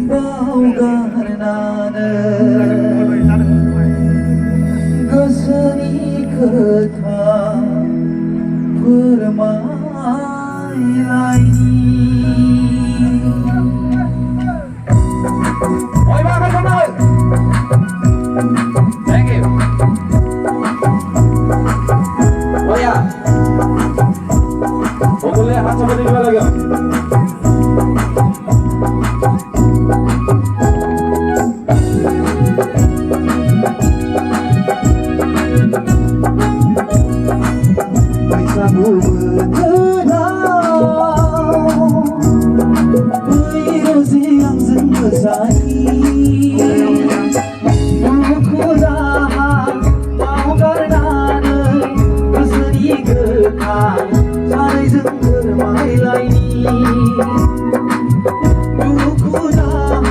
बावगारनानै गोसोनि खोथा फोरमायलायनि Thank you. Oh ya, boleh hat sama dia lagi. Aku bertenang siang selesai Aku dah mau karenanya Kesedih getar Sarai zengker mai laini Aku dah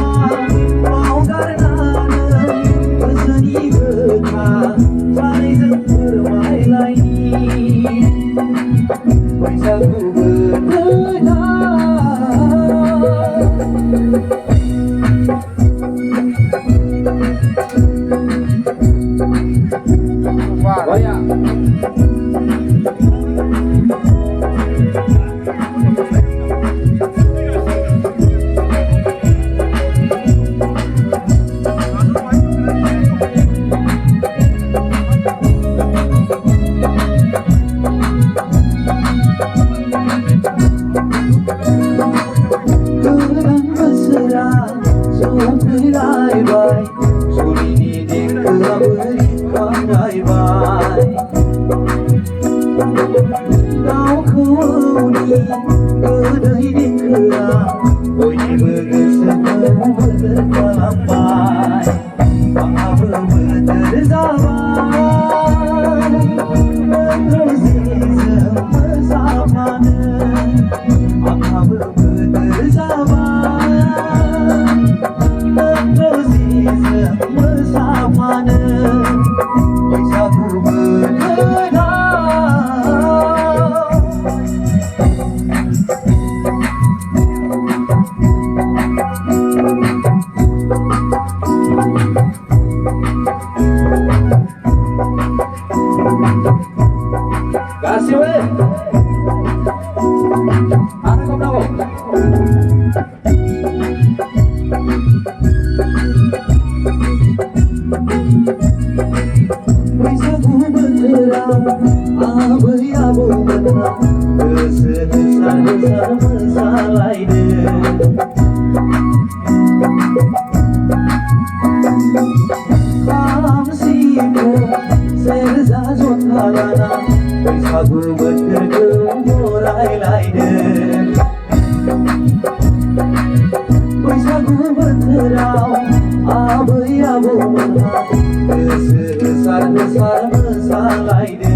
mau karenanya Kesedih getar Sarai zengker mai laini Bisa ku bertenang Oh ya Bye-bye Suri ni berikan bye-bye Kau kuni kedai di kerang Oi bergesekan berterlambai Apa berterzabai Menerusi sama-samanya Apa berterzabai Bersama-sama bisa ku berkenang Kasih weh Ada kau tahu Bisa ku berterang Abu-abu menang Besar-besar masalah ini Kamsiku Serzazun halana Bisa ku berterang Murai lain Bisa ku berterang Abu-abu menang Besar-besar masalah ini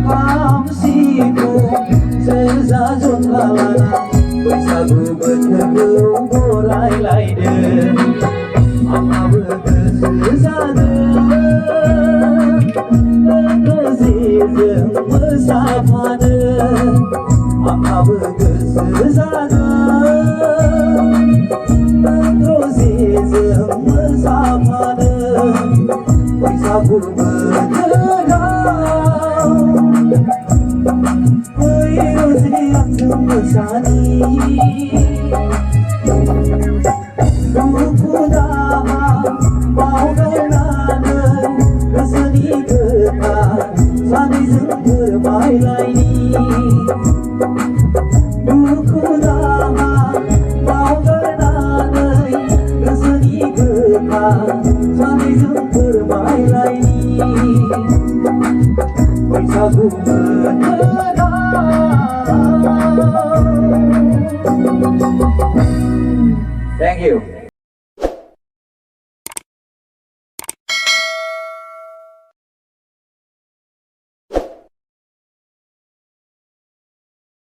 Kamsiku Serzazun halana Bisa ku berterang Murai lain Ama berkesezada Berkezizim bersama-nya Ama berkesezada Berkezizim bersama-nya Bisa ku berkenang Berus yang semesani Aku dah mau karenanya Kesedih getar Sarai zengker mai laini Aku dah mau karenanya Kesedih getar Sarai zengker mai laini Bisa ku berkenang Thank you.